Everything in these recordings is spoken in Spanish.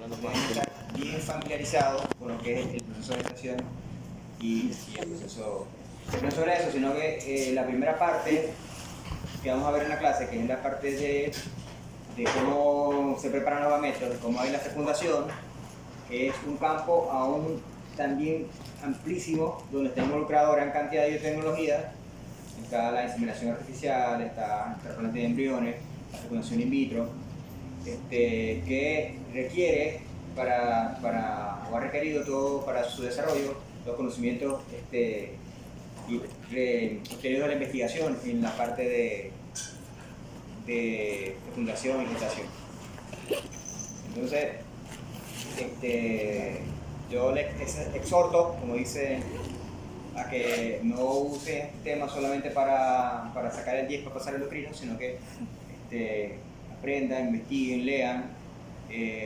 deben estar bien familiarizados con lo que es el proceso de gestación y el proceso. No sobre eso, sino que la primera parte que vamos a ver en la clase, que es la parte de cómo se preparan los gametos, de cómo hay la fecundación, es un campo aún también amplísimo, donde está involucrado gran cantidad de biotecnologías. Está la inseminación artificial, está el trasplante de embriones, la fecundación in vitro, que requiere o ha requerido todo para su desarrollo los conocimientos obtenidos de la investigación en la parte de fecundación y gestación. Entonces, yo les exhorto, como dice, a que no use este tema solamente para sacar el 10 para pasar el endocrino, sino que aprendan, investiguen, lean.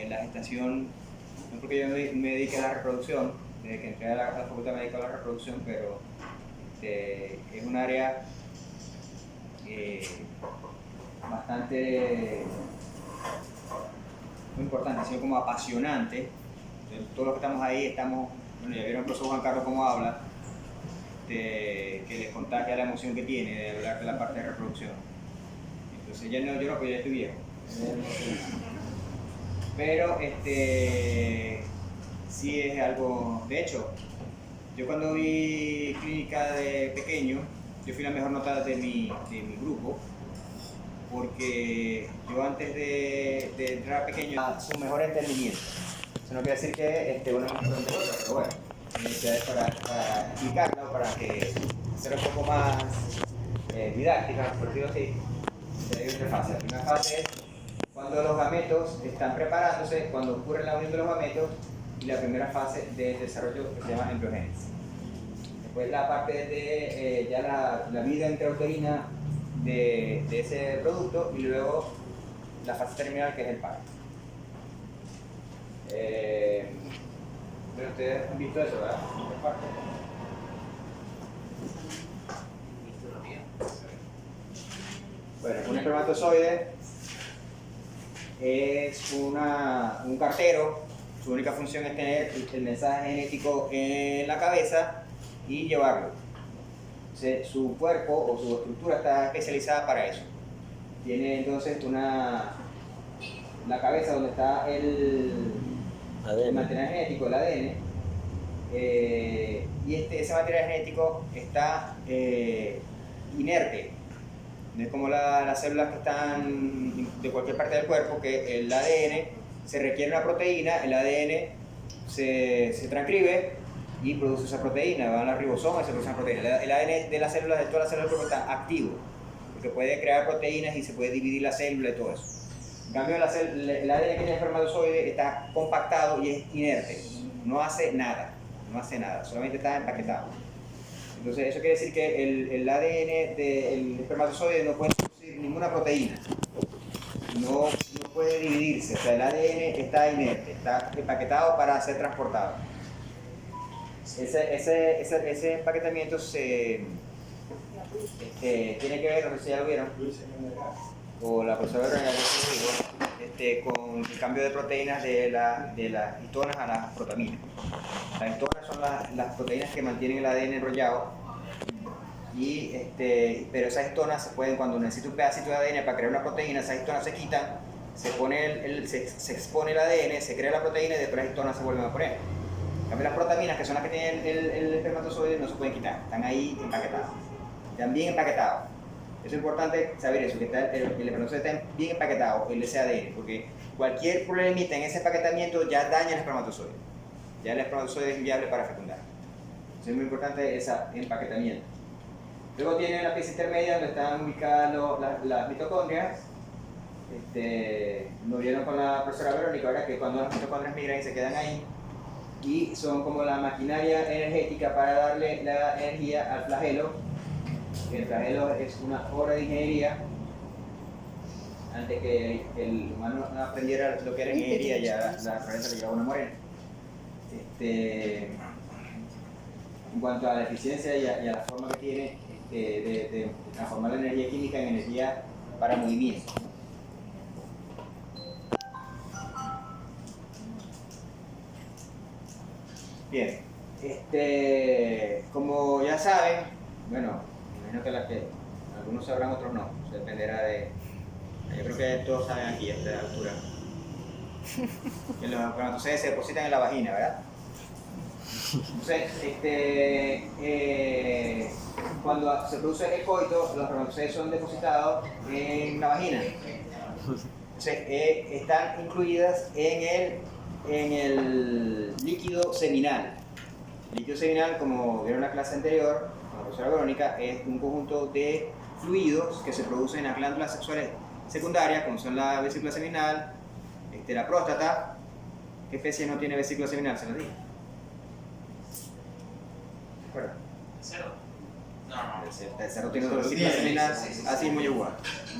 La gestación, no porque yo me dedique a la reproducción, desde que entré a la facultad me dedico a la reproducción, pero es un área bastante muy importante, así como apasionante. Todos los que estamos ahí bueno, ya vieron el profesor Juan Carlos cómo habla, que les contagia la emoción que tiene de hablar de la parte de reproducción. Entonces yo no, porque ya estoy viejo. Pero sí es algo, de hecho, yo cuando vi clínica de pequeño, yo fui la mejor nota de mi grupo, porque yo antes de entrar pequeño, su mejor entendimiento. Eso no quiere decir que uno es mejor que otro, pero bueno, es para explicarlo, para que sea un poco más didáctica, por decirlo así. Hay otra fase. La primera fase es cuando los gametos están preparándose, cuando ocurre la unión de los gametos, y la primera fase del desarrollo que se llama embriogénesis. Después la parte de ya la vida intrauterina de ese producto, y luego la fase terminal, que es el parto. Bueno, ustedes han visto eso, ¿verdad? El parto. Bueno, un espermatozoide es un cartero. Su única función es tener el mensaje genético en la cabeza y llevarlo. Entonces, su cuerpo o su estructura está especializada para eso. Tiene entonces la cabeza donde está el material genético, el ADN, y ese material genético está inerte. No es como las células que están de cualquier parte del cuerpo, que el ADN se requiere una proteína, el ADN se transcribe y produce esa proteína, van a la ribosoma y se produce esa proteína. El ADN de las células, de todas las células del cuerpo, está activo, porque puede crear proteínas y se puede dividir la célula y todo eso. En cambio, el ADN que tiene el espermatozoide está compactado y es inerte, no hace nada, solamente está empaquetado. Entonces, eso quiere decir que el ADN del espermatozoide no puede producir ninguna proteína, no puede dividirse, o sea, el ADN está inerte, está empaquetado para ser transportado. Ese empaquetamiento tiene que ver, no sé si ya lo vieron, o la profesora con el cambio de proteínas de las histonas a las protaminas. Las histonas son las proteínas que mantienen el ADN enrollado, pero esas histonas se pueden, cuando necesita un pedacito de ADN para crear una proteína, esas histonas se quitan, se expone el ADN, se crea la proteína y después las histonas se vuelven a poner. En cambio, las protaminas, que son las que tienen el espermatozoide, no se pueden quitar, están ahí empaquetadas, están bien empaquetados. Eso es importante saber eso, que el espermatozoide está bien empaquetado, ese ADN, porque cualquier problemita en ese empaquetamiento ya daña el espermatozoide. Ya el espermatozoide es inviable para fecundar. Entonces es muy importante ese empaquetamiento. Luego tiene la pieza intermedia donde están ubicadas las mitocondrias. Nos vieron con la profesora Verónica, ¿verdad? Que cuando las mitocondrias migran y se quedan ahí, y son como la maquinaria energética para darle la energía al flagelo. El flagelo es una obra de ingeniería. Antes que el humano aprendiera lo que era ingeniería, ya la naturaleza le llevaba una morena. En cuanto a la eficiencia y a la forma que tiene de transformar la energía química en energía para movimiento. Bien, como ya saben, bueno, imagino que algunos sabrán, otros no, eso dependerá de... Yo creo que todos saben aquí a esta altura. Que los espermatozoides se depositan en la vagina, ¿verdad? Entonces, cuando se produce el coito, los espermatozoides son depositados en la vagina. Entonces, están incluidas en el líquido seminal. El líquido seminal, como vieron en la clase anterior, con la profesora Verónica, es un conjunto de fluidos que se producen en las glándulas sexuales secundarias, como son la vesícula seminal, la próstata. ¿Qué especie no tiene vesícula seminal? ¿Se lo dije? ¿Se acuerdan? ¿El cerdo? No. El cerdo tiene vesícula seminal, sí. así muy igual.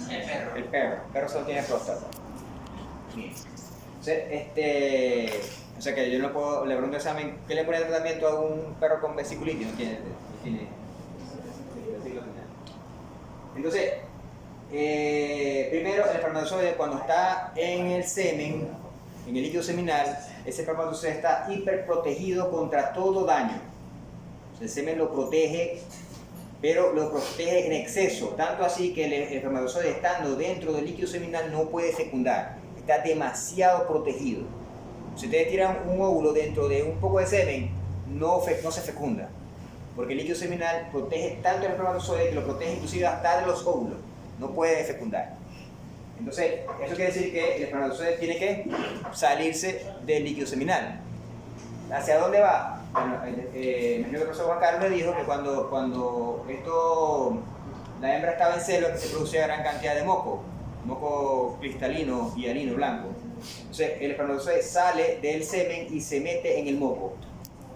El El perro solo tiene próstata. Bien. Entonces, o sea que yo no puedo, le pregunto al examen, ¿qué le pone tratamiento a un perro con vesiculitis? No tiene vesícula seminal. Entonces, primero el espermatozoide cuando está en el semen, en el líquido seminal, ese espermatozoide está hiperprotegido contra todo daño. O sea, el semen lo protege, pero lo protege en exceso, tanto así que el espermatozoide estando dentro del líquido seminal no puede fecundar, está demasiado protegido. Si ustedes tiran un óvulo dentro de un poco de semen, no se fecunda, porque el líquido seminal protege tanto el espermatozoide que lo protege inclusive hasta de los óvulos, no puede fecundar. Entonces, eso quiere decir que el espermatozoide tiene que salirse del líquido seminal. ¿Hacia dónde va? Bueno, el profesor Juan Carlos me dijo que cuando la hembra estaba en celo, que se producía gran cantidad de moco cristalino y hialino blanco. Entonces, el espermatozoide sale del semen y se mete en el moco,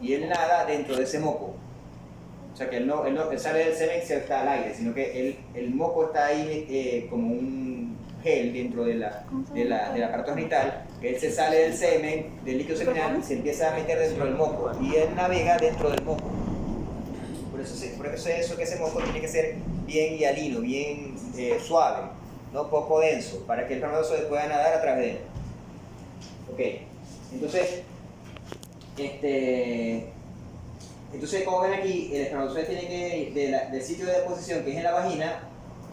y él nada dentro de ese moco. O sea que él sale del semen y se está al aire, sino que el moco está ahí como un gel dentro del aparato genital. Él se sale del semen, del líquido seminal, y se empieza a meter dentro del moco, y él navega dentro del moco. Por eso es que ese moco tiene que ser bien hialino, bien suave, no poco denso, para que el espermatozoide pueda nadar a través de él. Ok, entonces, como ven aquí, el espermatozoide tiene que ir del sitio de deposición, que es en la vagina.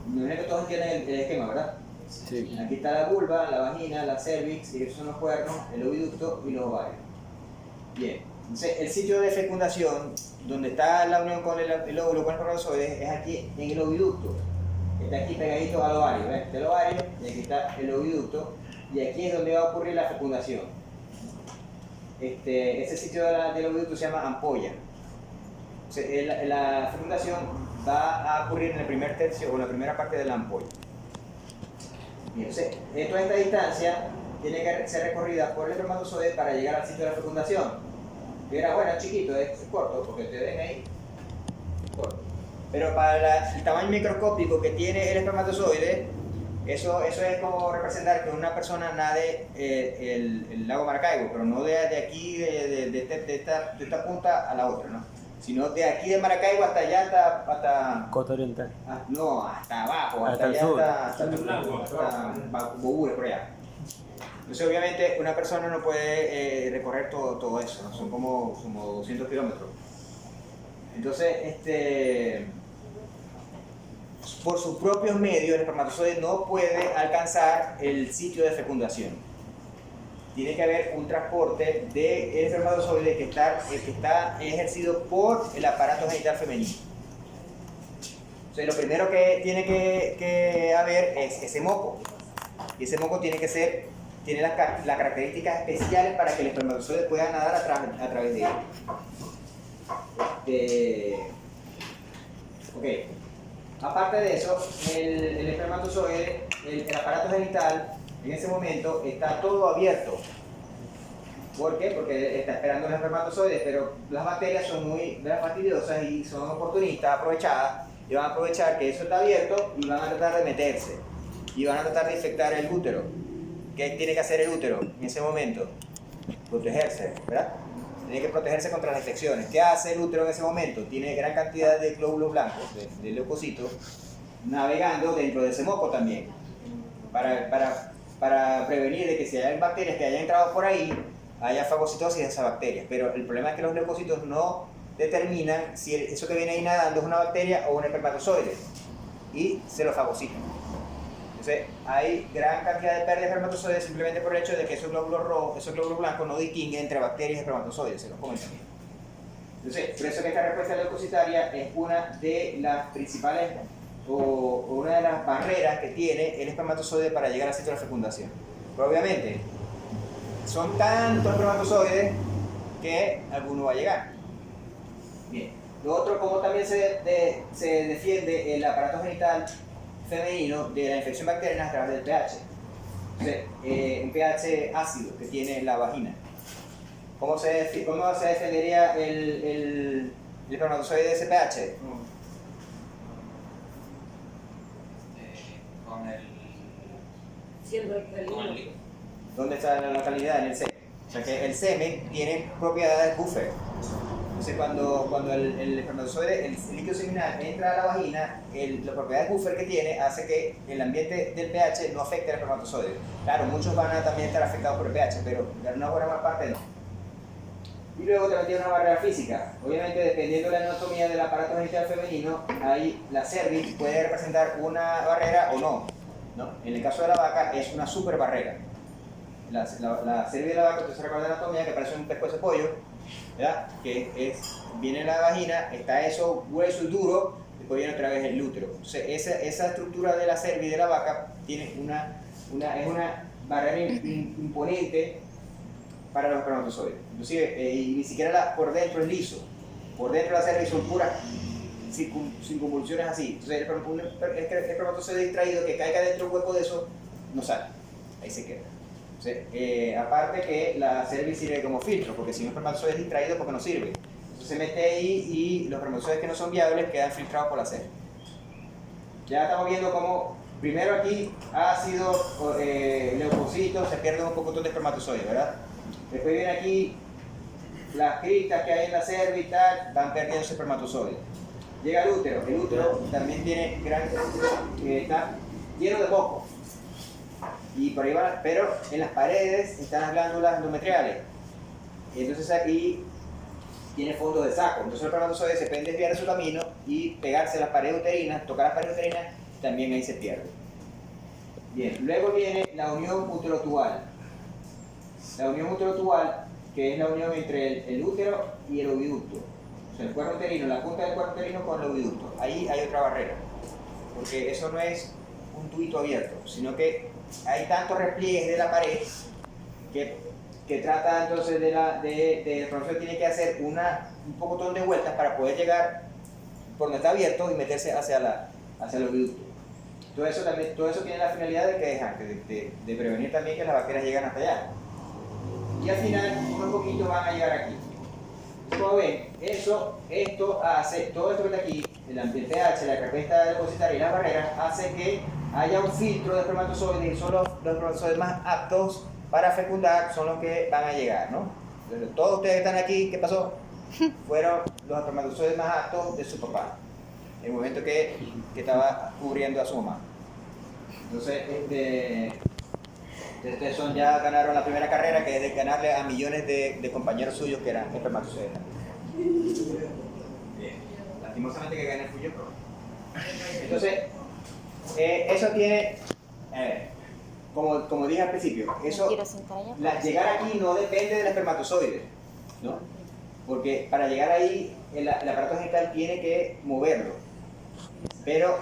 Me imagino que todos entienden el esquema, ¿verdad? Sí. Aquí está la vulva, la vagina, la cervix, y esos son los cuernos, el oviducto y los ovarios. Bien, entonces el sitio de fecundación, donde está la unión con el óvulo con el espermatozoide, es aquí en el oviducto. Está aquí pegadito al ovario, ¿ves? Está el ovario, y aquí está el oviducto, y aquí es donde va a ocurrir la fecundación. Ese sitio del oviducto se llama ampolla. La fecundación va a ocurrir en el primer tercio o en la primera parte de la ampolla. Entonces, toda esta distancia tiene que ser recorrida por el espermatozoide para llegar al sitio de la fecundación. Y era bueno, chiquito, es corto, porque ustedes ven ahí, corto. Pero para el tamaño microscópico que tiene el espermatozoide, eso es como representar que una persona nade el lago Maracaibo, pero no de aquí, de esta punta a la otra, ¿no? Sino de aquí de Maracaibo hasta allá, hasta Costa Oriental. no, hasta abajo, hasta el allá, sur. hasta Bogures, por allá. Entonces, obviamente, una persona no puede recorrer todo eso, ¿no? Son como 200 kilómetros. Entonces, por sus propios medios, el espermatozoide no puede alcanzar el sitio de fecundación. Tiene que haber un transporte del espermatozoide que está ejercido por el aparato genital femenino. Entonces, lo primero que tiene que haber es ese moco. Y ese moco tiene las características especiales para que el espermatozoide pueda nadar a través de él. Ok. Aparte de eso, el espermatozoide, el aparato genital, en ese momento está todo abierto. ¿Por qué? Porque está esperando los espermatozoides, pero las bacterias son muy fastidiosas y son oportunistas, aprovechadas, y van a aprovechar que eso está abierto y van a tratar de meterse. Y van a tratar de infectar el útero. ¿Qué tiene que hacer el útero en ese momento? Protegerse, ¿verdad? Tiene que protegerse contra las infecciones. ¿Qué hace el útero en ese momento? Tiene gran cantidad de glóbulos blancos, de leucocitos, navegando dentro de ese moco también. Para prevenir de que si hay bacterias que hayan entrado por ahí, haya fagocitosis de esas bacterias. Pero el problema es que los leucocitos no determinan si eso que viene ahí nadando es una bacteria o un espermatozoide y se lo fagocitan. Entonces, hay gran cantidad de pérdidas de espermatozoides simplemente por el hecho de que esos glóbulos rojos, esos glóbulos blancos no distinguen entre bacterias y espermatozoides, se los comen también. Entonces, por eso que esta respuesta leucocitaria es una de las principales o una de las barreras que tiene el espermatozoide para llegar al sitio de la fecundación. Pero obviamente, son tantos espermatozoides que alguno va a llegar. Bien. Lo otro, como también se defiende el aparato genital femenino de la infección bacteriana a través del pH. Entonces, un pH ácido que tiene la vagina. ¿Cómo se defendería el espermatozoide de ese pH? Con el. Siendo alcalino. Con el líquido. ¿Dónde está la localidad? En el semen. O sea que el semen tiene propiedades buffer. Entonces cuando el espermatozoide, el líquido seminal entra a la vagina, las propiedades buffer que tiene hace que el ambiente del pH no afecte al espermatozoide. Claro, muchos van a también estar afectados por el pH, pero de una buena parte no. Y luego también tiene una barrera física. Obviamente, dependiendo de la anatomía del aparato genital femenino, ahí la cervix puede representar una barrera o no, ¿no? En el caso de la vaca es una super barrera. La cervix de la vaca, usted se recuerda de la anatomía, que parece un pescuezo de pollo, ¿verdad? Que viene en la vagina, está eso hueso y duro, después viene otra vez el útero. Entonces, esa estructura de la cervix de la vaca tiene es una barrera imponente para los espermatozoides. Inclusive, y ni siquiera por dentro es liso. Por dentro de la cervix son puras circunvoluciones así. Entonces, el espermatozoide distraído que caiga dentro del hueco de eso, no sale. Ahí se queda. Entonces, aparte que la cervix sirve como filtro, porque si un espermatozoide es distraído, porque no sirve. Entonces se mete ahí y los espermatozoides que no son viables quedan filtrados por la cervix. Ya estamos viendo cómo, primero aquí, ácido, leucocitos, se pierden un poco de espermatozoides, ¿verdad? Después viene aquí las cristas que hay en la cervix y tal, van perdiendo sus espermatozoides. Llega el útero también tiene está lleno de moco. Y por ahí van, pero en las paredes están las glándulas endometriales. Y entonces aquí tiene fondo de saco. Entonces el espermatozoide se puede desviar de su camino y pegarse a las paredes uterinas, tocar las paredes uterinas, también ahí se pierde. Bien, luego viene la unión uterotubal. La unión uterotubal, que es la unión entre el útero y el oviducto. O sea, el cuerpo uterino, la punta del cuerpo uterino con el oviducto. Ahí hay otra barrera, porque eso no es un tubito abierto, sino que hay tantos repliegues de la pared que trata entonces el profesor tiene que hacer un pocotón de vueltas para poder llegar por donde está abierto y meterse hacia el oviducto. Todo eso tiene la finalidad de prevenir también que las bacterias lleguen hasta allá. Y al final, unos poquitos van a llegar aquí. Como ven, esto hace, todo esto que está aquí, el pH, la carpeta depositaria y las barreras, hace que haya un filtro de espermatozoides y son los espermatozoides más aptos para fecundar, son los que van a llegar, ¿no? Entonces, todos ustedes que están aquí, ¿qué pasó? Fueron los espermatozoides más aptos de su papá, en el momento que estaba cubriendo a su mamá. Entonces, ustedes ya ganaron la primera carrera, que es de ganarle a millones de compañeros suyos que eran espermatozoides. Lastimosamente que gane fui yo, pero... Entonces, eso tiene, como dije al principio, llegar aquí no depende del espermatozoide, ¿no? Porque para llegar ahí, el aparato genital tiene que moverlo. Pero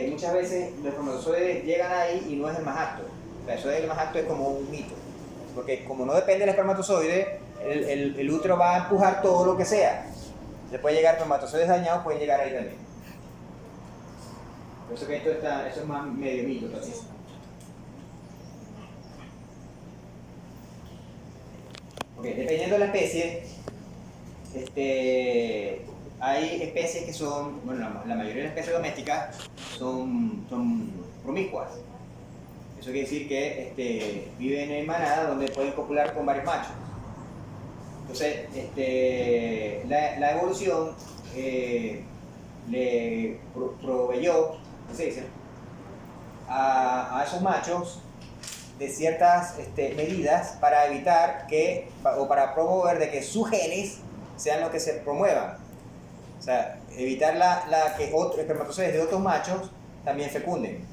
muchas veces los espermatozoides llegan ahí y no es el más apto. Eso del más apto es como un mito, porque como no depende del espermatozoide, el útero va a empujar todo lo que sea. Se puede llegar espermatozoides dañados, pueden llegar ahí también. Por eso que eso es más medio mito también. Okay, dependiendo de la especie, hay especies que son, bueno, la mayoría de las especies domésticas son promiscuas. Eso quiere decir que viven en manada donde pueden copular con varios machos. Entonces, la evolución le proveyó, ¿qué se dice? A esos machos de ciertas medidas para evitar que, o para promover de que sus genes sean los que se promuevan. O sea, evitar que otros espermatozoides de otros machos también fecunden.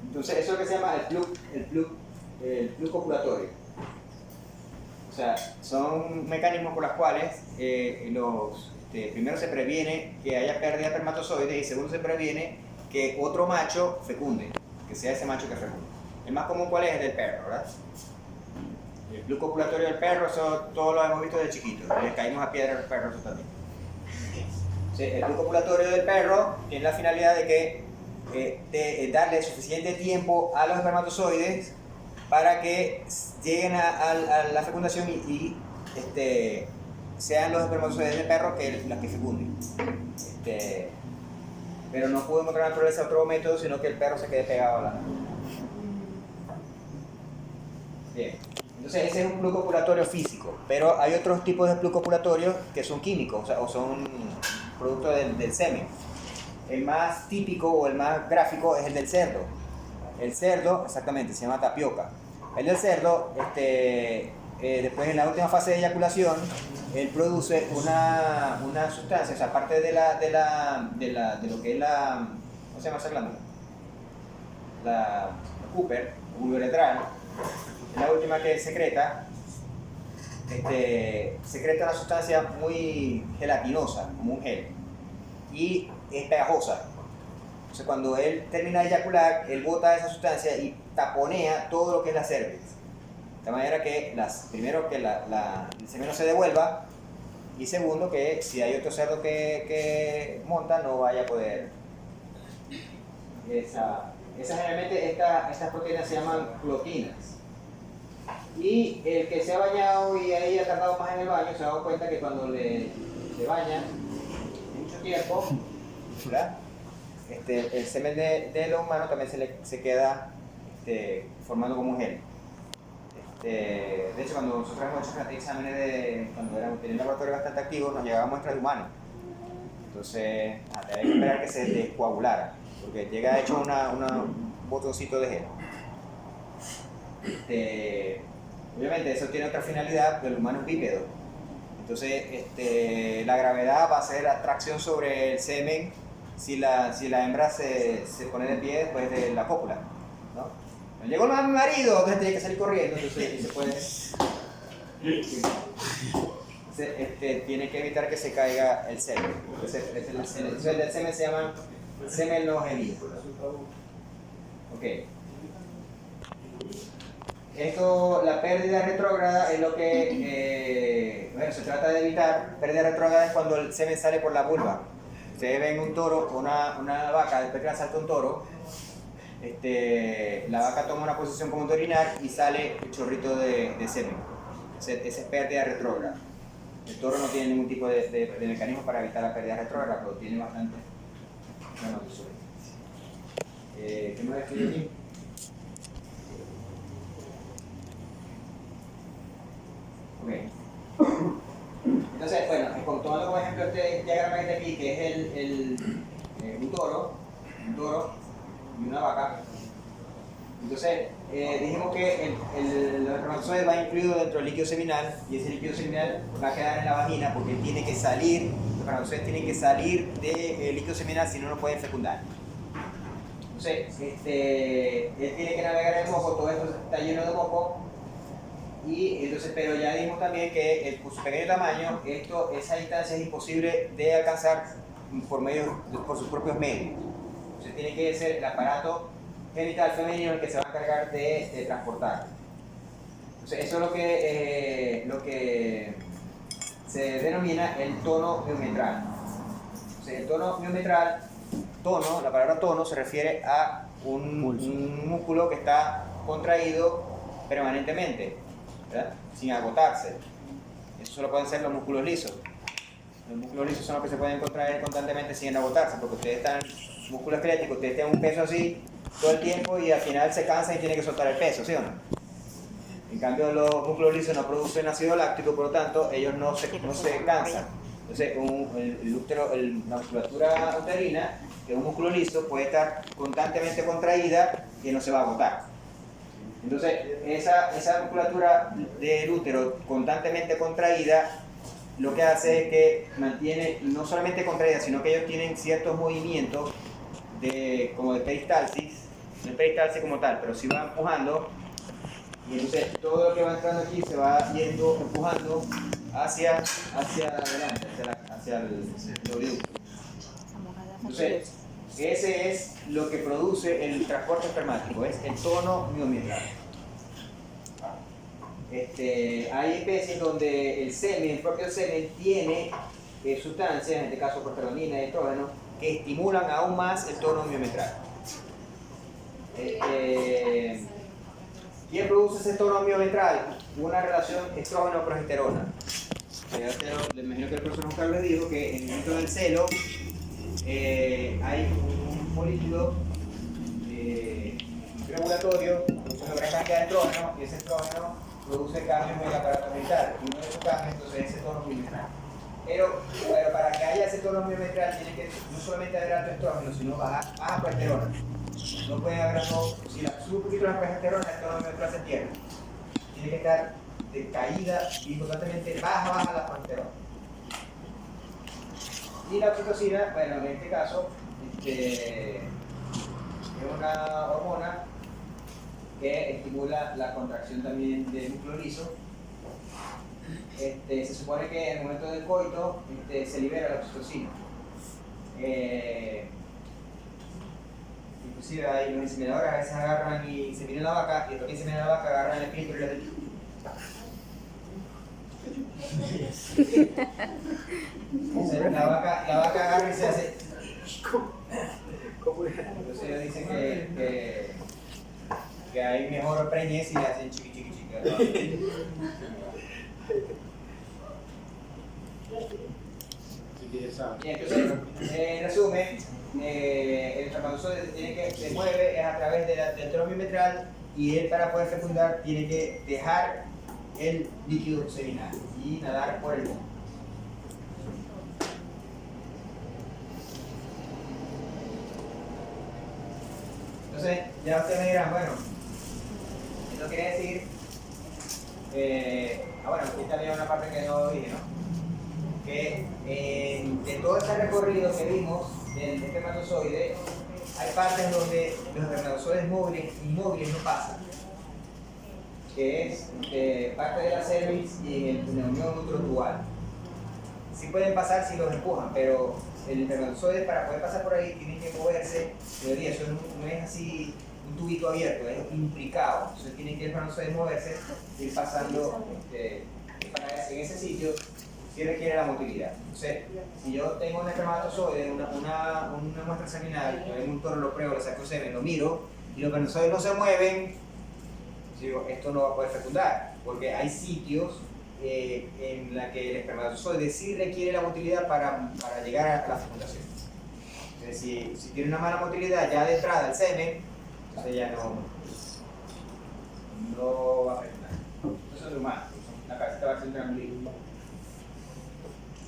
Entonces, eso es lo que se llama el plug copulatorio. O sea, son mecanismos por los cuales primero se previene que haya pérdida de espermatozoides y segundo se previene que otro macho fecunde, que sea ese macho que fecunde. El más común, ¿cuál es? El del perro, ¿verdad? El plug copulatorio del perro, eso todos lo hemos visto desde chiquitos. Les caímos a piedra a los perros, eso también. El plug copulatorio del perro tiene la finalidad de que de darle suficiente tiempo a los espermatozoides para que lleguen a la fecundación y sean los espermatozoides del perro las que fecunden. Pero no pudo encontrar en la naturaleza otro método, sino que el perro se quede pegado a la naturaleza. Bien. Entonces ese es un plug copulatorio físico, pero hay otros tipos de plug copulatorios que son químicos, o son producto del semen. El más típico o el más gráfico es el del cerdo. El cerdo, exactamente, se llama tapioca. El del cerdo, después en la última fase de eyaculación, él produce una sustancia, o sea, aparte de lo que es ¿cómo se llama esa glándula? La Cooper, uretral, la última que secreta una sustancia muy gelatinosa, como un gel, y es pegajosa. Entonces cuando él termina de eyacular, él bota esa sustancia y taponea todo lo que es la cervix. De manera que, primero, que el semen no se devuelva, y segundo, que si hay otro cerdo que monta, no vaya a poder. Generalmente estas proteínas se llaman clotinas. Y el que se ha bañado y ahí ha tardado más en el baño se ha dado cuenta que cuando se baña mucho tiempo, ¿verdad? El semen de los humanos también se queda formando como un gel. De hecho, cuando nosotros hemos hecho exámenes cuando teníamos un laboratorio bastante activo, nos llegaban muestras de humanos. Entonces, hay que esperar que se descoagulara, porque llega hecho un botoncito de gel. Obviamente, eso tiene otra finalidad, pero el humano es bípedo. Entonces, la gravedad va a hacer atracción sobre el semen si la hembra se pone de pie después de la cópula, ¿no? Llegó mi marido, entonces tiene que salir corriendo, entonces se puede. Tiene que evitar que se caiga el semen. Entonces, el del semen se llama semen no genido. Ok. La pérdida retrógrada es lo que, se trata de evitar. Pérdida retrógrada es cuando el semen sale por la vulva. Ustedes ven un toro, una vaca, después que la salta un toro, la vaca toma una posición como de orinar y sale el chorrito de semen. Esa es pérdida retrógrada. El toro no tiene ningún tipo de mecanismo para evitar la pérdida retrógrada, pero tiene bastante. ¿Qué más escribí aquí? Okay. Entonces, bueno, tomando como ejemplo este diagrama que está aquí, que es un toro y una vaca. Entonces, dijimos que los espermatozoides va incluido dentro del líquido seminal, y ese líquido seminal va a quedar en la vagina porque los espermatozoides tienen que salir del líquido seminal, si no pueden fecundar. Entonces, él tiene que navegar en moco, todo esto está lleno de moco. Y entonces, pero ya dijimos también que por su pequeño tamaño, esa distancia es imposible de alcanzar por sus propios medios. Entonces tiene que ser el aparato genital femenino el que se va a encargar de transportar. Entonces eso es lo que se denomina el tono miometral. Entonces el tono miometral, la palabra tono se refiere a un músculo que está contraído permanentemente, ¿verdad? Sin agotarse. Eso solo pueden ser los músculos lisos. Los músculos lisos son los que se pueden contraer constantemente sin agotarse, porque ustedes están, músculo esquelético, ustedes tienen un peso así todo el tiempo y al final se cansan y tienen que soltar el peso, ¿sí o no? En cambio, los músculos lisos no producen ácido láctico, por lo tanto, ellos no se cansan. Entonces, la musculatura uterina, que es un músculo liso, puede estar constantemente contraída y no se va a agotar. Entonces, esa musculatura del útero constantemente contraída, lo que hace es que mantiene no solamente contraída, sino que ellos tienen ciertos movimientos como de peristalsis, no es peristalsis como tal, pero sí va empujando, y entonces todo lo que va entrando aquí se va yendo empujando hacia adelante, hacia el oleoducto. Entonces, ese es lo que produce el transporte espermático, es el tono miometral. Hay especies donde el semen, el propio semen, tiene sustancias, en este caso progesterona y estrógeno, que estimulan aún más el tono miometral. ¿Quién produce ese tono miometral? Una relación estrógeno-progesterona. Me imagino que el profesor Juan Carlos dijo que en el momento del celo hay un folículo regulatorio, produce una gran cantidad de estrógeno, y ese estrógeno produce cambios en el aparato genital. Y uno de esos cambios entonces es ese tono miometral. Pero para que haya ese tono miometral tiene que no solamente haber alto estrógeno, sino baja progesterona. No puede haber si sube un poquito la progesterona, el tono miometral se pierde. Tiene que estar de caída y constantemente baja la progesterona. Y la oxitocina, bueno, en este caso, es una hormona que estimula la contracción también del músculo liso. Se supone que en el momento del coito se libera la oxitocina. Inclusive hay los inseminadores a veces agarran y inseminan la vaca, y después que inseminan la vaca agarran el clítoris y le hacen... La vaca agarra y se hace... Entonces ellos dicen que hay mejor preñez y le hacen chiqui chiqui chiqui. Bien, entonces, en resumen, el espermatozoide se mueve a través del tono miometral, y él, para poder fecundar, tiene que dejar el líquido seminal y nadar por el mundo. Entonces, ya ustedes me dirán, bueno, esto quiere decir, bueno, aquí también una parte que no dije, ¿no? Que de todo este recorrido que vimos del espermatozoide, hay partes donde los espermatozoides inmóviles no pasan, que es parte de la cervix y en el unión uterotubal. Sí pueden pasar si los empujan, pero el espermatozoide, para poder pasar por ahí, tiene que moverse. Teoría, eso no es así un tubito abierto, es implicado. Entonces tiene que el espermatozoide moverse y ir pasando en ese sitio. Sí requiere la motilidad. Entonces, si yo tengo un espermatozoide, una muestra seminal, yo en un toro lo pruebo, le saco semen, lo miro, y los espermatozoides no se mueven, digo, esto no va a poder fecundar, porque hay sitios en la que el espermatozoide sí requiere la motilidad para llegar a la fecundación. Entonces, si tiene una mala motilidad ya de entrada el semen, entonces ya no va a fecundar. Eso es humano, la cabecita va a ser un triangulito.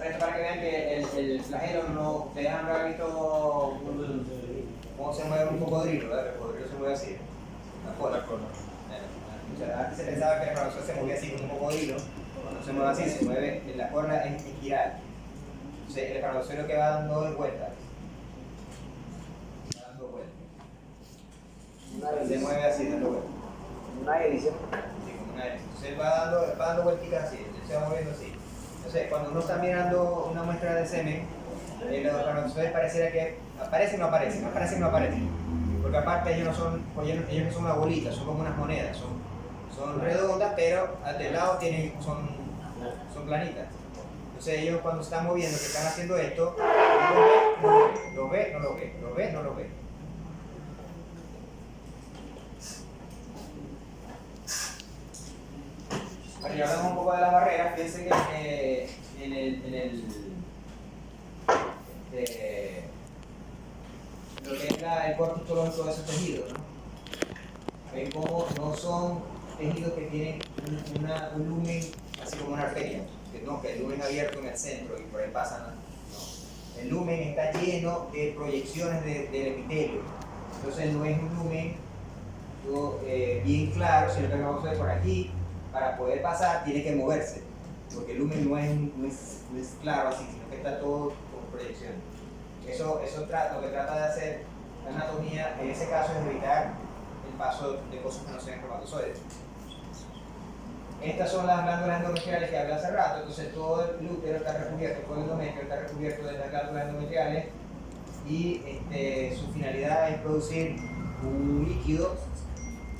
Esto para que vean que el flagelo no. Ustedes han visto cómo se mueve un cocodrilo, ¿verdad? El cocodrilo se mueve así, la cola. Antes se pensaba que el espermatozoide se movía así como un cocodrilo. Cuando se mueve así, se mueve, la cola es espiral. Entonces el espermatozoide lo que va dando vueltas. Va dando vueltas. Se mueve así, dando vueltas. Una edición. Sí, como una edición. Entonces va dando vueltitas así, se va moviendo así. Entonces, cuando uno está mirando una muestra de semen, los espermatozoides pareciera que aparecen o no aparecen, aparecen o no aparecen. Porque aparte ellos no son una bolita, son como unas monedas, son redondas, pero del lado son planitas. Entonces ellos cuando se están moviendo, que están haciendo esto, lo ve, no lo ve, lo ve, no lo ve. Bueno, ya hablamos un poco de las barreras. Fíjense que lo que es el corte histológico de esos tejidos, ¿no? Ven cómo no son tejidos que tienen un lumen así como una arteria, que el lumen abierto en el centro y por ahí pasan, ¿no? El lumen está lleno de proyecciones del epitelio, entonces no es un lumen bien claro, sino que el espermatozoide por aquí, para poder pasar, tiene que moverse, porque el lumen no es claro así, sino que está todo con proyección. Eso lo que trata de hacer la anatomía en ese caso es evitar el paso de cosas que no sean espermatozoides. Estas son las glándulas endometriales que hablé hace rato, entonces todo el útero está recubierto, todo el endometrio está recubierto de las glándulas endometriales y su finalidad es producir un líquido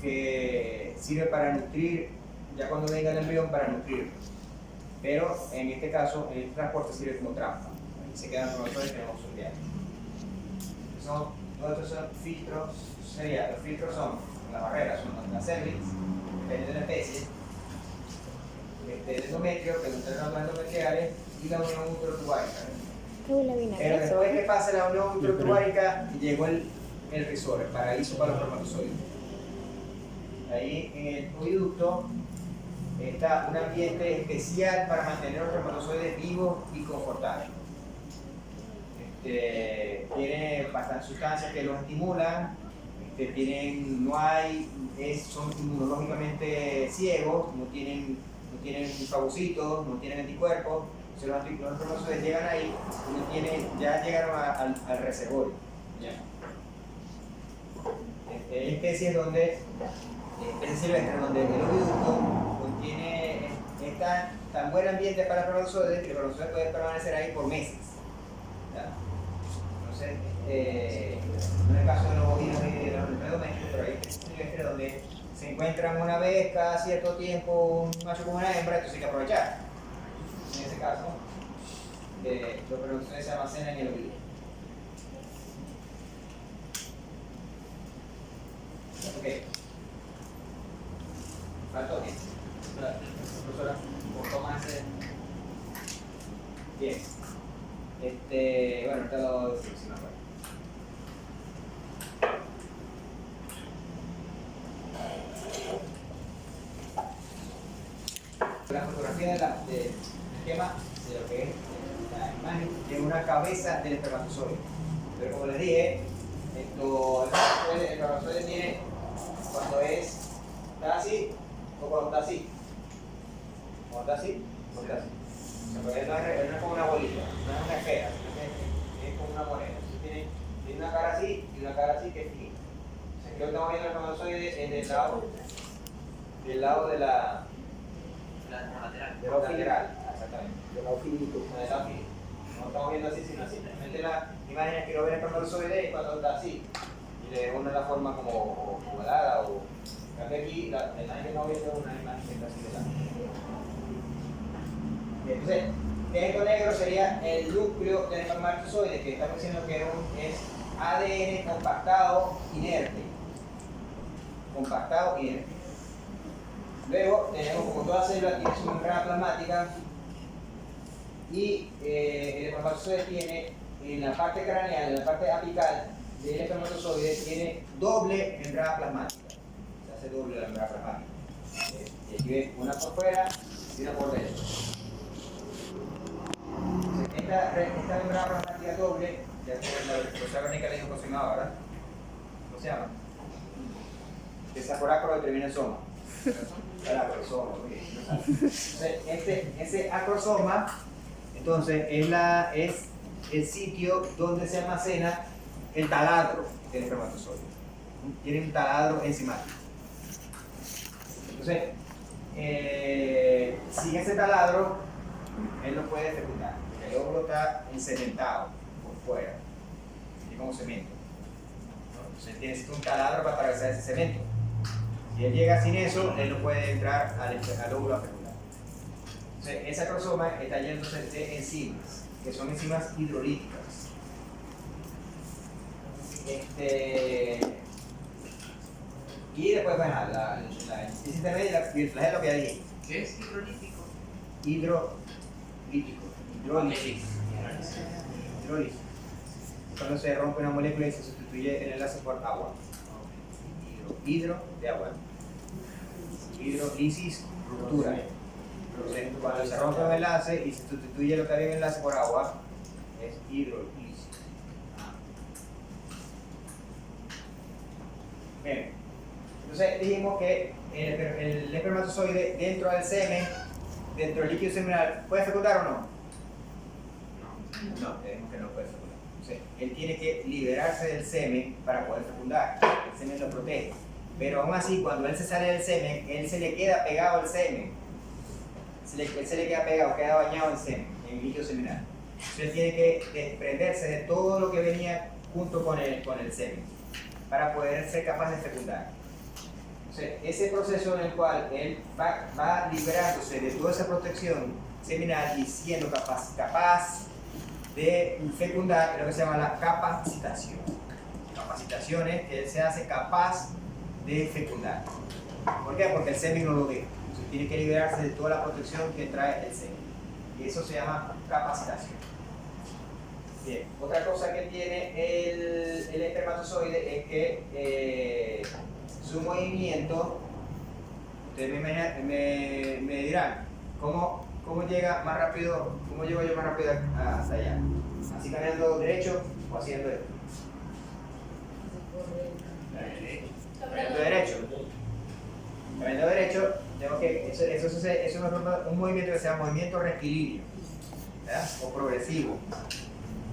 que sirve para nutrir, ya cuando venga el embrión, para nutrirlo. Pero en este caso, en este transporte sirve como trampa. Aquí se quedan los espermatozoides que tenemos sorteados. Todos estos son filtros, los filtros son las barreras, son las cervix, depende de la especie, el endometrio, que son las glándulas endometriales, y la unión uterotubárica. Pero después que pasa la unión uterotubárica, llegó el rizoma, el paraíso para los espermatozoides. Ahí en el oviducto está un ambiente especial para mantener los espermatozoides vivos y confortables. Tiene bastantes sustancias que los estimulan, son inmunológicamente ciegos, no tienen fagocitos, no tienen anticuerpos. Los espermatozoides llegan ahí y ya llegaron al reservorio. ¿Ya? Hay especies silvestres donde el oviducto contiene tan buen ambiente para espermatozoides que el espermatozoide puede permanecer ahí por meses. ¿Ya? Entonces, no es el caso de los bovinos y de los domésticos, pero hay especies silvestres donde se encuentran una vez cada cierto tiempo un macho con una hembra, entonces hay que aprovechar. En ese caso, los espermatozoides se almacenan en el oviducto. Ok. Faltó bien. Profesora, por tomarse. Bien. Bueno, ahorita lo decimos, si me acuerdo. La fotografía del esquema de lo que es la imagen tiene una cabeza del espermatozoide. Pero como les dije, el espermatozoide tiene cuando está así o cuando está así. Cuando está así, o está así. O sea, no es como una bolita, no es una esfera, sino que es como una moneda. Tiene una cara así y una cara así que es finita. O sea, que estamos viendo el espermatozoide en del lado de la lateral, exactamente. Del lado finito. Del lado finito. No estamos viendo así, sino así. Simplemente la imagen es que lo ven el espermatozoide y cuando está así. Y le una la forma como ovalada o. Aquí la imagen que no viendo es una imagen que está así de lado. Entonces, esto negro sería el núcleo del espermatozoide, que estamos diciendo que es ADN compactado inerte. Compactado inerte. Luego tenemos, como toda célula, tiene su membrana plasmática y el espermatozoide tiene en la parte craneal, en la parte apical del espermatozoide, tiene doble membrana plasmática. Se hace doble la membrana plasmática. Y aquí ves una por fuera y una por dentro. Esta membrana plasmática doble, ya la profesora Verónica le dijo cómo se llama, ¿verdad? ¿Cómo se llama? Desacorácoro determina el soma. El acrosoma. Ese acrosoma, entonces, es el sitio donde se almacena el taladro del espermatozoide. Tiene un taladro enzimático. Entonces, sin ese taladro, él no puede fecundar. El óvulo está encementado por fuera, es como cemento. Entonces, necesita un taladro para atravesar ese cemento. Si él llega sin eso, él no puede entrar al óvulo a fecundar. Entonces, ese acrosoma está lleno de enzimas, que son enzimas hidrolíticas. Y después, bueno, la intermedia y el flagelo que ya dije. ¿Qué es hidrolítico? Hidrolítico. Cuando se rompe una molécula y se sustituye el enlace por agua. Hidro de agua. Hidrólisis, ruptura. Entonces, cuando se rompe un enlace y se sustituye lo que había en el enlace por agua, es hidrólisis. Bien. Entonces dijimos que el espermatozoide dentro del semen, dentro del líquido seminal, ¿puede fecundar o no? No, dijimos que no puede fecundar. Entonces, él tiene que liberarse del semen para poder fecundar. El semen lo protege. Pero aún así, cuando él se sale del semen, él se le queda pegado al semen. Él se le queda pegado, queda bañado en semen, en el líquido seminal. Entonces él tiene que desprenderse de todo lo que venía junto con el semen para poder ser capaz de fecundar. Entonces, ese proceso en el cual él va liberándose de toda esa protección seminal y siendo capaz de fecundar, es lo que se llama la capacitación. Capacitación es que él se hace capaz de fecundar. ¿Por qué? Porque el semen no lo deja. Entonces tiene que liberarse de toda la protección que trae el semen. Y eso se llama capacitación. Bien, otra cosa que tiene el espermatozoide es que su movimiento, ustedes me dirán, ¿cómo llega más rápido, cómo llego yo más rápido hasta allá? ¿Así caminando derecho o haciendo esto? Caminando derecho. Caminando derecho, tengo que, eso es un movimiento que se llama movimiento rectilíneo, ¿verdad? O progresivo.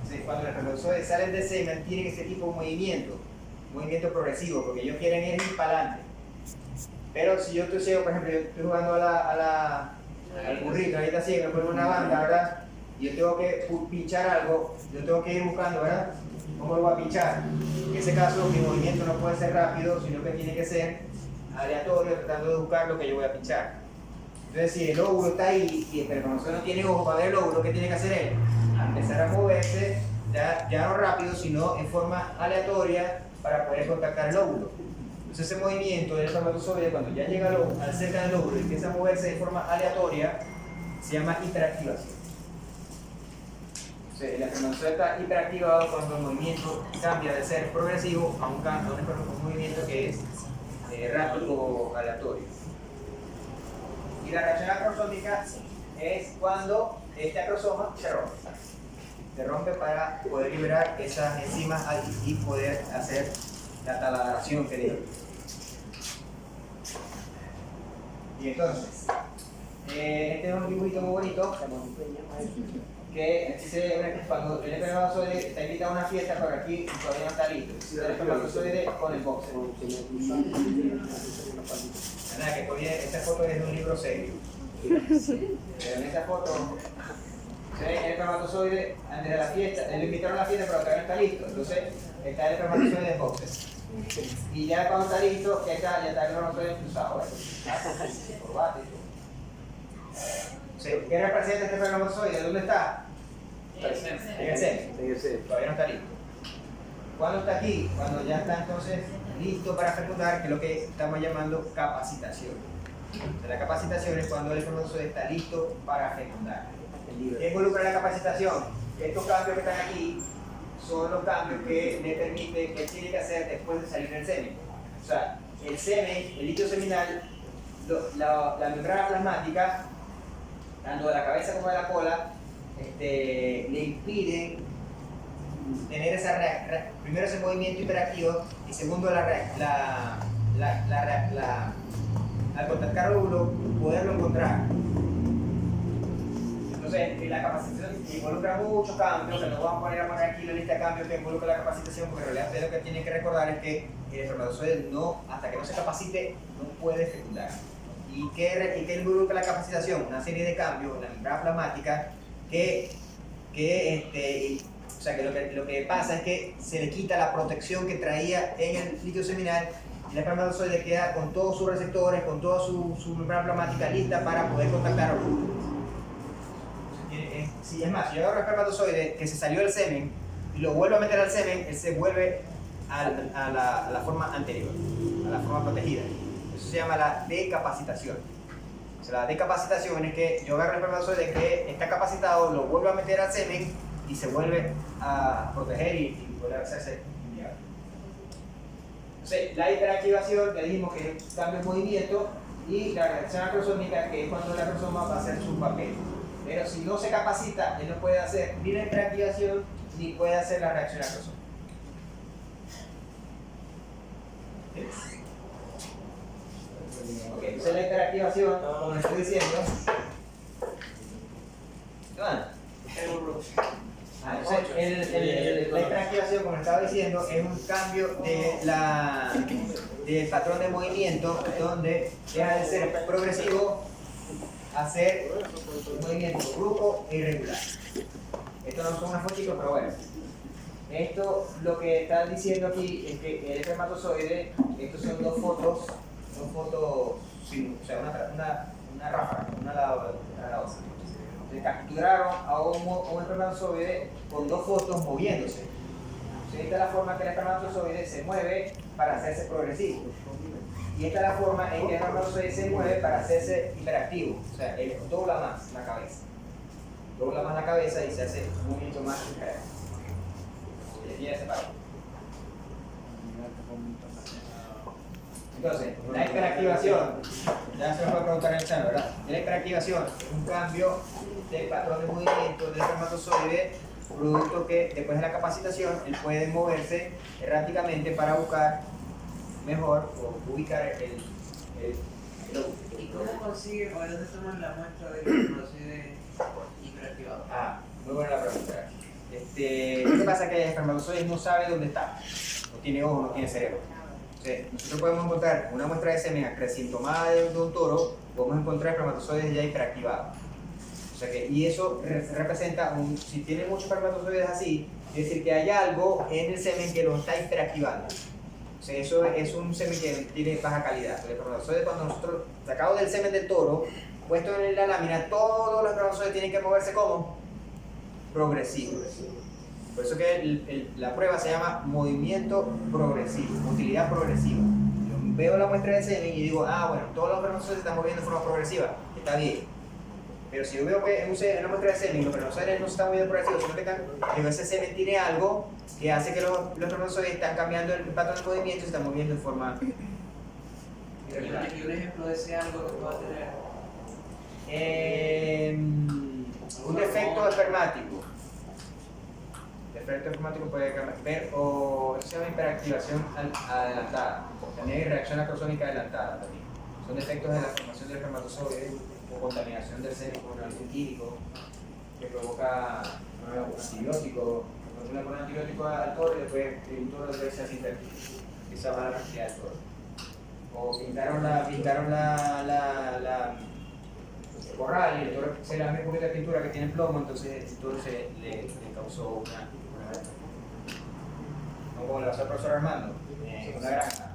Entonces, cuando los espermatozoides salen del semen, tienen ese tipo de movimiento progresivo, porque ellos quieren ir para adelante. Pero si yo estoy ciego, por ejemplo, yo estoy jugando al burrito, ahorita ciego, me pongo una banda, ¿verdad? Y yo tengo que pinchar algo, yo tengo que ir buscando, ¿verdad? ¿Cómo lo voy a pinchar? En ese caso, mi movimiento no puede ser rápido, sino que tiene que ser aleatorio, tratando de buscar lo que yo voy a pinchar. Entonces, si el óvulo está ahí y el espermatozoide no tiene ojo para ver el óvulo, ¿qué tiene que hacer él? Empezar a moverse, ya no rápido, sino en forma aleatoria para poder contactar el óvulo. Entonces, ese movimiento del espermatozoide, cuando ya llega al cerca del óvulo y empieza a moverse de forma aleatoria, se llama hiperactivación. Entonces, el espermatozoide está hiperactivado cuando el movimiento cambia de ser progresivo a un movimiento que es rápido o aleatorio. Y la reacción acrosómica es cuando este acrosoma se rompe para poder liberar esas enzimas y poder hacer la taladración que digo. Y entonces, este es un dibujito muy bonito que dice cuando el espermatozoide está invitado a una fiesta, pero aquí todavía no está listo. El espermatozoide con el boxer. Nada, que todavía esta foto es de un libro serio. Pero en esta foto se ve el espermatozoide antes de la fiesta. Lo invitaron a la fiesta, pero todavía no está listo. Entonces está el espermatozoide en boxer. Y ya cuando está listo, ya está el espermatozoide cruzado. Corbata y todo. ¿Qué representa este espermatozoide? ¿Dónde está? En el semen. Todavía no está listo. ¿Cuándo está aquí? Cuando ya está entonces listo para fecundar, que es lo que estamos llamando capacitación. La capacitación es cuando el espermatozoide está listo para fecundar. ¿Qué involucra la capacitación? Estos cambios que están aquí son los cambios que le permiten que él tiene que hacer después de salir del semen. O sea, el semen, el líquido seminal, la membrana plasmática, tanto de la cabeza como de la cola, le impiden tener primero ese movimiento hiperactivo y segundo al contactar el óvulo poderlo encontrar. Entonces la capacitación involucra muchos cambios, que nos vamos a poner aquí la lista de cambios que involucra la capacitación, porque en realidad lo que tienen que recordar es que el espermatozoide hasta que no se capacite no puede fecundar. ¿Y qué involucra la capacitación? Una serie de cambios en la membrana plasmática que lo que pasa es que se le quita la protección que traía en el líquido seminal y el espermatozoide queda con todos sus receptores, con toda su membrana plasmática lista para poder contactar al óvulo. Si es más, si yo agarro el espermatozoide que se salió del semen y lo vuelvo a meter al semen, él se vuelve a la forma anterior, a la forma protegida. Eso se llama la decapacitación. O sea, la decapacitación es que yo agarro el espermatozoide que está capacitado, lo vuelvo a meter al semen y se vuelve a proteger y vuelve a hacerse inviable. Entonces, la hiperactivación, ya dijimos que cambia el movimiento, y la reacción acrosómica, que es cuando el acrosoma va a hacer su papel. Pero si no se capacita, él no puede hacer ni la hiperactivación ni puede hacer la reacción acrosómica. Ok, entonces la hiperactivación, como les estoy diciendo, ¿qué van? Entonces, la hiperactivación, como les estaba diciendo, es un cambio del patrón de movimiento donde deja de ser progresivo a ser un movimiento brusco e irregular. Esto no son unas fotitos, pero bueno. Esto lo que están diciendo aquí es que el espermatozoide, estos son dos fotos, sí, o sea, una ráfaga, una a la otra. Se capturaron a un espermatozoide con dos fotos moviéndose. Entonces, esta es la forma que el espermatozoide se mueve para hacerse progresivo. Y esta es la forma en que el espermatozoide se mueve para hacerse hiperactivo. O sea, él dobla más la cabeza. Dobla más la cabeza y se hace un movimiento más hiperactivo. Entonces, la hiperactivación, ya se nos va a preguntar en el examen, ¿verdad? La hiperactivación es un cambio del patrón de movimiento del espermatozoide, producto que después de la capacitación él puede moverse erráticamente para buscar mejor o ubicar el ¿Y cómo consigue o de dónde toman la muestra del espermatozoide hiperactivado? Muy buena la pregunta. ¿Qué pasa? Que el espermatozoide no sabe dónde está, no tiene ojo, no tiene cerebro. Entonces, nosotros podemos encontrar una muestra de semen acrecentomada de un toro, podemos encontrar espermatozoides ya hiperactivados. O sea y eso representa, si tiene muchos espermatozoides así, es decir, que hay algo en el semen que lo está hiperactivando. O sea, eso es un semen que tiene baja calidad. El espermatozoide, cuando nosotros sacamos del semen del toro, puesto en la lámina, todos los espermatozoides tienen que moverse como progresivo. Por eso que la prueba se llama movimiento progresivo, utilidad progresiva. Yo veo la muestra de semen y digo, bueno, todos los espermatozoides se están moviendo de forma progresiva, está bien. Pero si yo veo que en una muestra de semen los espermatozoides no se están moviendo progresivos, sino que ese semen tiene algo que hace que los espermatozoides están cambiando el patrón de movimiento y se están moviendo de forma irregular. ¿Y un ejemplo de ese algo que pueda tener? Un defecto espermático. Defecto espermático puede ver o se llama hiperactivación adelantada. También hay reacción acrosónica adelantada también. Son defectos de la formación del espermatozoide o contaminación del semen con algún químico que provoca antibióticos. Cuando uno le pone antibiótico al toro y después el toro después se hace infertil. Esa va la cantidad del toro. O pintaron la corral y el toro se le da un poquito de pintura que tiene plomo, entonces el toro le causó una como le pasó al profesor Armando en una granja.